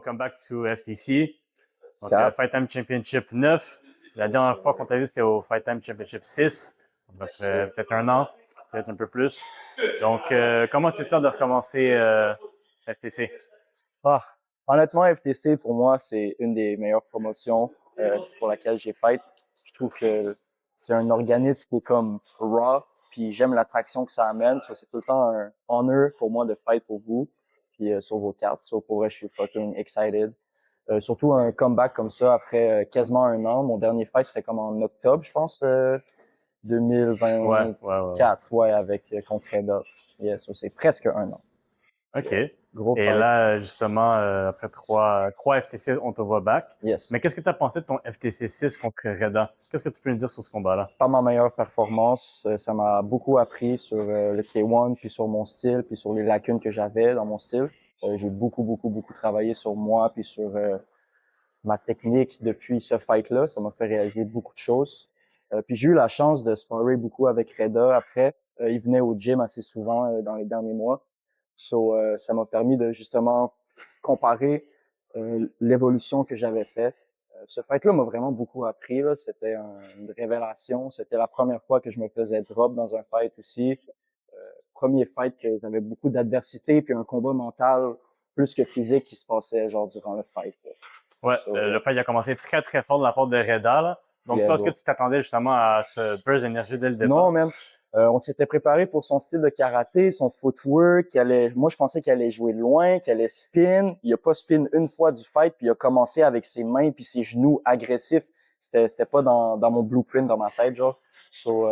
welcome back to FTC. Donc, Cap. Fight Time Championship 9. La dernière fois qu'on t'a vu, c'était au Fight Time Championship 6. Ça fait peut-être un an, peut-être un peu plus. Donc, comment tu te sens de recommencer FTC? Ah, honnêtement, FTC, pour moi, c'est une des meilleures promotions pour laquelle j'ai fight. Je trouve que c'est un organisme qui est comme raw, puis j'aime l'attraction que ça amène. So, c'est tout le temps un honor pour moi de fight pour vous, puis sur vos cartes. So, pour vrai, je suis fucking excited. Surtout un comeback comme ça après quasiment un an. Mon dernier fight, c'était comme en octobre, je pense, 2024, ouais, avec contre Reda. Yeah, so c'est presque un an. OK. Gros Et fight. là, justement, après trois FTC, on te voit back. Yes. Mais qu'est-ce que tu as pensé de ton FTC 6 contre Reda? Qu'est-ce que tu peux nous dire sur ce combat-là? Pas ma meilleure performance. Ça m'a beaucoup appris sur le K1, puis sur mon style, puis sur les lacunes que j'avais dans mon style. J'ai beaucoup travaillé sur moi, puis sur ma technique depuis ce fight-là. Ça m'a fait réaliser beaucoup de choses. Puis j'ai eu la chance de sparrer beaucoup avec Reda après. Il venait au gym assez souvent dans les derniers mois. So, ça m'a permis de justement comparer l'évolution que j'avais faite. Ce fight-là m'a vraiment beaucoup appris. Là. C'était une révélation. C'était la première fois que je me faisais drop dans un fight aussi. Premier fight que j'avais beaucoup d'adversité, puis un combat mental plus que physique qui se passait genre durant le fight. Là. Ouais, le fight a commencé très fort de la part de Reda. Là. Donc, Yeah, toi, est-ce que tu t'attendais justement à ce burst d'énergie dès le départ? Non, man. On s'était préparé pour son style de karaté, son footwork, moi je pensais qu'il allait jouer loin, qu'il allait spin. Il a pas spin une fois du fight, puis il a commencé avec ses mains puis ses genoux agressifs. C'était pas dans mon blueprint, dans ma tête, genre. So,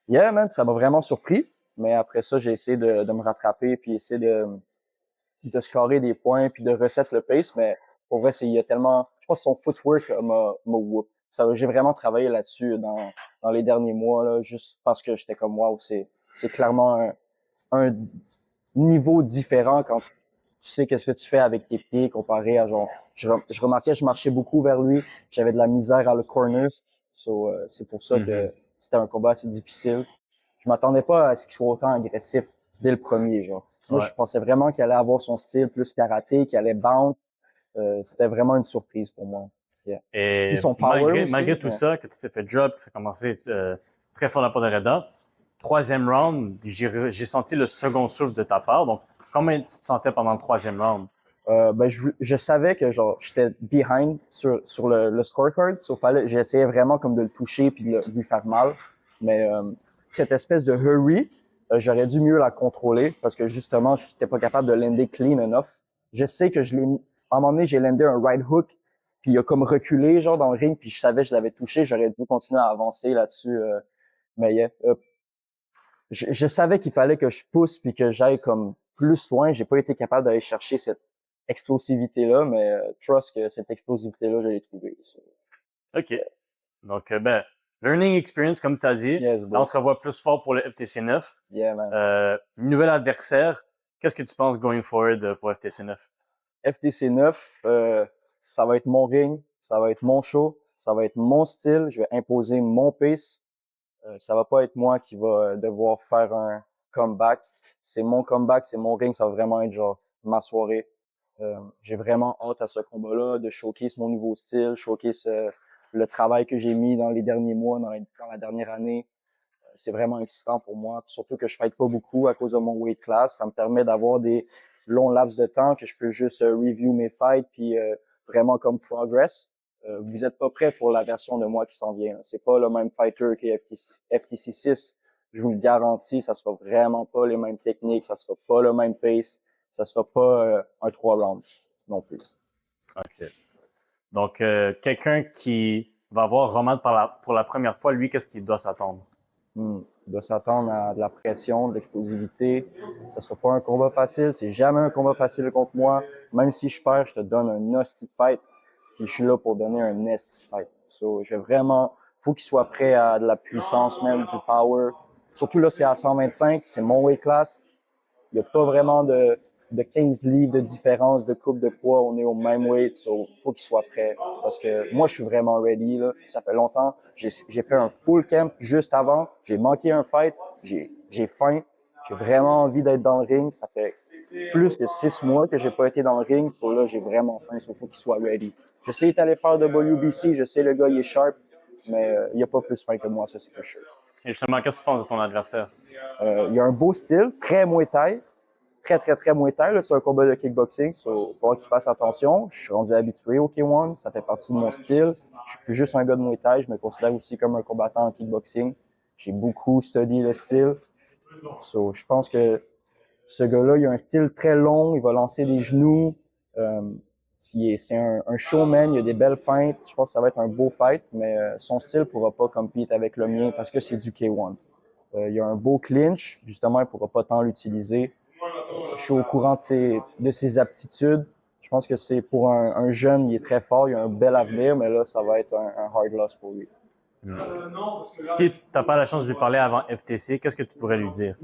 yeah, man, ça m'a vraiment surpris. Mais après ça, j'ai essayé de me rattraper puis essayer de scorer des points puis de reset le pace. Mais pour vrai, il y a tellement, je pense que son footwork m'a whoop. J'ai vraiment travaillé là-dessus dans les derniers mois, là, juste parce que j'étais comme wow, c'est clairement un niveau différent quand tu sais qu'est-ce que tu fais avec tes pieds comparé à genre, je remarquais, je marchais beaucoup vers lui, j'avais de la misère à le corner. So, c'est pour ça que c'était un combat assez difficile. Je m'attendais pas à ce qu'il soit autant agressif dès le premier, genre. Moi, je pensais vraiment qu'il allait avoir son style plus karaté, qu'il allait bounce. C'était vraiment une surprise pour moi. Yeah. Et Puis son power malgré tout ça, que tu t'es fait drop, que ça a commencé très fort de la part de Reda, troisième round, j'ai senti le second souffle de ta part. Donc, comment tu te sentais pendant le troisième round? Ben, je savais que genre j'étais behind sur le scorecard. J'essayais vraiment comme de le toucher puis de lui faire mal. Mais cette espèce de hurry, j'aurais dû mieux la contrôler parce que justement, j'étais pas capable de lander clean enough. Je sais que à un moment donné, j'ai landé un right hook, puis il a comme reculé genre dans le ring, puis je savais que je l'avais touché. J'aurais dû continuer à avancer là-dessus. Mais yeah, je savais qu'il fallait que je pousse puis que j'aille comme plus loin. J'ai pas été capable d'aller chercher cette explosivité-là, mais trust que cette explosivité-là, je l'ai trouvée. So. OK. Donc, learning experience, comme tu as dit. Yes, là, on te revoit plus fort pour le FTC 9. Yeah, man. Nouvel adversaire. Qu'est-ce que tu penses going forward pour FTC 9? FTC 9, ça va être mon ring, ça va être mon show, ça va être mon style. Je vais imposer mon pace. Ça va pas être moi qui va devoir faire un comeback. C'est mon comeback, c'est mon ring, ça va vraiment être genre ma soirée. J'ai vraiment hâte à ce combat-là, de showcase mon nouveau style, showcase le travail que j'ai mis dans les derniers mois, dans la dernière année. C'est vraiment excitant pour moi. Surtout que je fight pas beaucoup à cause de mon weight class. Ça me permet d'avoir des longs laps de temps que je peux juste review mes fights puis vraiment comme progress. Vous êtes pas prêt pour la version de moi qui s'en vient. C'est pas le même fighter que FTC 6. Je vous le garantis, ça sera vraiment pas les mêmes techniques, ça sera pas le même pace, ça sera pas un 3 rounds non plus. OK. Donc, quelqu'un qui va voir Roman pour la première fois, lui, qu'est-ce qu'il doit s'attendre? Il doit s'attendre à de la pression, de l'explosivité. Ça sera pas un combat facile. C'est jamais un combat facile contre moi. Même si je perds, je te donne un nasty fight. Puis je suis là pour donner un nasty fight. So, faut qu'il soit prêt à de la puissance même, du power. Surtout là, c'est à 125. C'est mon weight class. Il n'y a pas vraiment de 15 livres de différence de coupe de poids. On est au même weight. So, faut qu'il soit prêt. Parce que moi, je suis vraiment ready, là. Ça fait longtemps. J'ai fait un full camp juste avant. J'ai manqué un fight. J'ai faim. J'ai vraiment envie d'être dans le ring. Ça fait plus que 6 mois que j'ai pas été dans le ring. So là, j'ai vraiment faim. Il faut qu'il soit ready. Je sais, il est allé faire WBC. Je sais, le gars, il est sharp. Mais il a pas plus faim que moi, ça, c'est for sure. Et justement, qu'est-ce que tu penses de ton adversaire? Il a un beau style, très Muay Thai. Très Muay Thai. Là, c'est un combat de kickboxing. Il faut qu'il fasse attention. Je suis rendu habitué au K1. Ça fait partie de mon style. Je suis plus juste un gars de Muay Thai. Je me considère aussi comme un combattant en kickboxing. J'ai beaucoup studié le style. So, je pense que ce gars-là, il a un style très long. Il va lancer des genoux. C'est un showman. Il a des belles feintes. Je pense que ça va être un beau fight. Mais son style pourra pas compete avec le mien parce que c'est du K1. Il a un beau clinch. Justement, il pourra pas tant l'utiliser. Je suis au courant de ses aptitudes. Je pense que c'est pour un jeune, il est très fort, il a un bel avenir, mais là, ça va être un hard loss pour lui. Si tu n'as pas la chance de lui parler avant FTC, qu'est-ce que tu pourrais lui dire?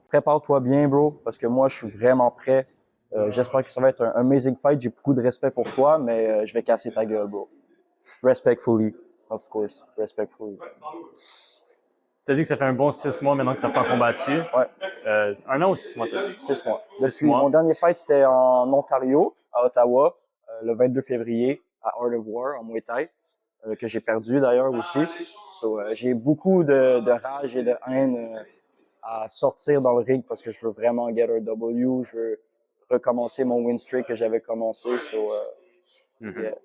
Prépare-toi bien, bro, parce que moi, je suis vraiment prêt. J'espère que ça va être un amazing fight. J'ai beaucoup de respect pour toi, mais je vais casser ta gueule, bro. Respectfully, of course. Respectfully. Tu as dit que ça fait un bon 6 mois maintenant que tu n'as pas combattu. Ouais. 1 an ou 6 mois, tu as dit? 6 mois. 6 mois. Mon dernier fight, c'était en Ontario, à Ottawa, le 22 février, à Art of War, en Muay Thai, que j'ai perdu d'ailleurs aussi. So, j'ai beaucoup de rage et de haine à sortir dans le ring parce que je veux vraiment get a W. Je veux recommencer mon win streak que j'avais commencé. So, yeah.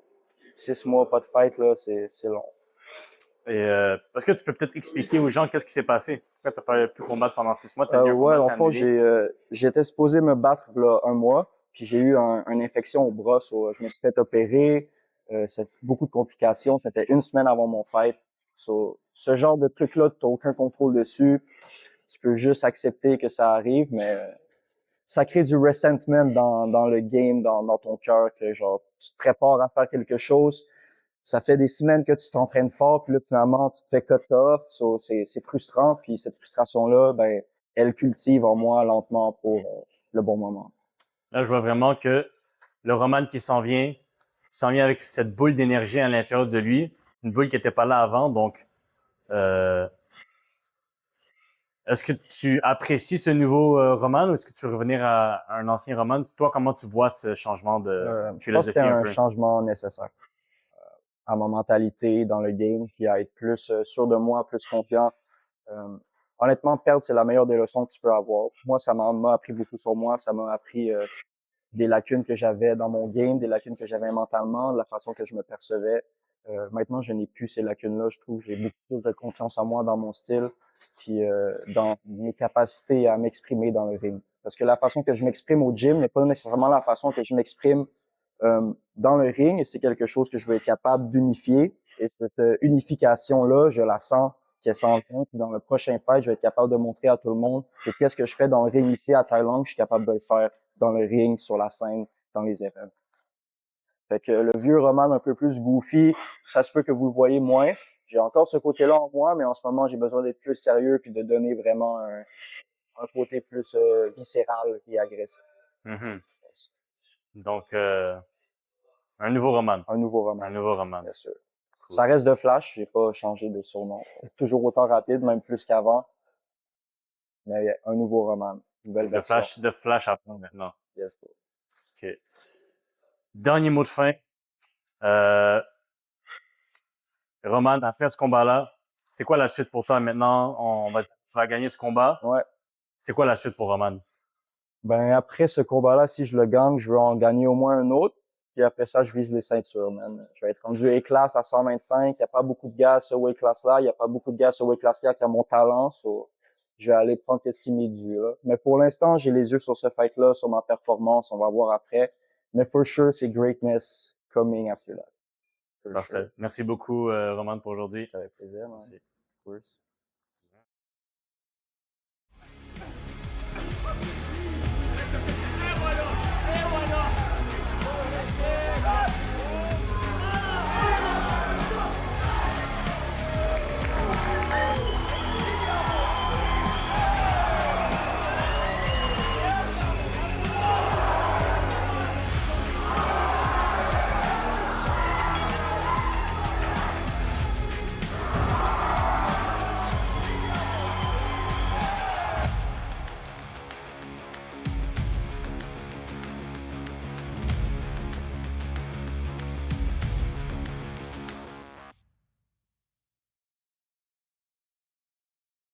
6 mois, pas de fight, là, c'est long. Et est-ce que tu peux peut-être expliquer aux gens qu'est-ce qui s'est passé? Pourquoi tu n'as pas pu combattre pendant 6 mois? Ouais, en fond, j'étais supposé me battre là, 1 mois, puis j'ai eu une infection au bras. So, je me suis fait opérer. C'est beaucoup de complications. C'était 1 semaine avant mon fight. So, ce genre de truc-là, tu n'as aucun contrôle dessus. Tu peux juste accepter que ça arrive, mais ça crée du resentment dans le game, dans ton cœur, que genre tu te prépares à faire quelque chose. Ça fait des semaines que tu t'entraînes fort, puis là, finalement, tu te fais cut off. So, c'est frustrant, puis cette frustration-là, ben, elle cultive en moi lentement pour le bon moment. Là, je vois vraiment que le Roman qui s'en vient avec cette boule d'énergie à l'intérieur de lui, une boule qui n'était pas là avant. Donc, est-ce que tu apprécies ce nouveau Roman ou est-ce que tu veux revenir à un ancien Roman? Toi, comment tu vois ce changement de Je pense que philosophie c'était un un peu? changement nécessaire à ma mentalité dans le game, puis à être plus sûr de moi, plus confiant. Honnêtement, perdre, c'est la meilleure des leçons que tu peux avoir. Moi, ça m'a appris beaucoup sur moi. Ça m'a appris des lacunes que j'avais dans mon game, des lacunes que j'avais mentalement, de la façon que je me percevais. Maintenant, je n'ai plus ces lacunes-là. Je trouve que j'ai beaucoup plus de confiance en moi dans mon style, puis dans mes capacités à m'exprimer dans le ring. Parce que la façon que je m'exprime au gym n'est pas nécessairement la façon que je m'exprime dans le ring, et c'est quelque chose que je veux être capable d'unifier. Et cette unification-là, je la sens qu'elle s'en vient. Puis dans le prochain fight, je vais être capable de montrer à tout le monde que qu'est-ce que je fais dans le ring ici à Thaïlande, je suis capable de le faire dans le ring, sur la scène, dans les événements. Fait que le vieux Roman un peu plus goofy, ça se peut que vous le voyez moins. J'ai encore ce côté-là en moi, mais en ce moment, j'ai besoin d'être plus sérieux puis de donner vraiment un côté plus viscéral et agressif. Mm-hmm. Donc, un nouveau Roman. Un nouveau Roman. Un nouveau Roman. Bien sûr. Cool. Ça reste de Flash, j'ai pas changé de surnom. Toujours autant rapide, même plus qu'avant. Mais un nouveau Roman. Nouvelle version. De Flash à fond maintenant. Yes, bro. OK. Dernier mot de fin. Roman, après ce combat-là, c'est quoi la suite pour toi maintenant? Tu vas gagner ce combat. Ouais. C'est quoi la suite pour Roman? Ben, après ce combat-là, si je le gagne, je veux en gagner au moins un autre. Puis après ça, je vise les ceintures, man. Je vais être rendu A-class à 125. Il n'y a pas beaucoup de gars à ce weight class-là. Il n'y a pas beaucoup de gars à ce weight class-là qui a mon talent. So, je vais aller prendre ce qui m'est dû, là. Mais pour l'instant, j'ai les yeux sur ce fight-là, sur ma performance. On va voir après. Mais for sure, c'est greatness coming after that. Parfait. Sure. Merci beaucoup, Roman, pour aujourd'hui. Ça fait plaisir, man. Merci. Of course.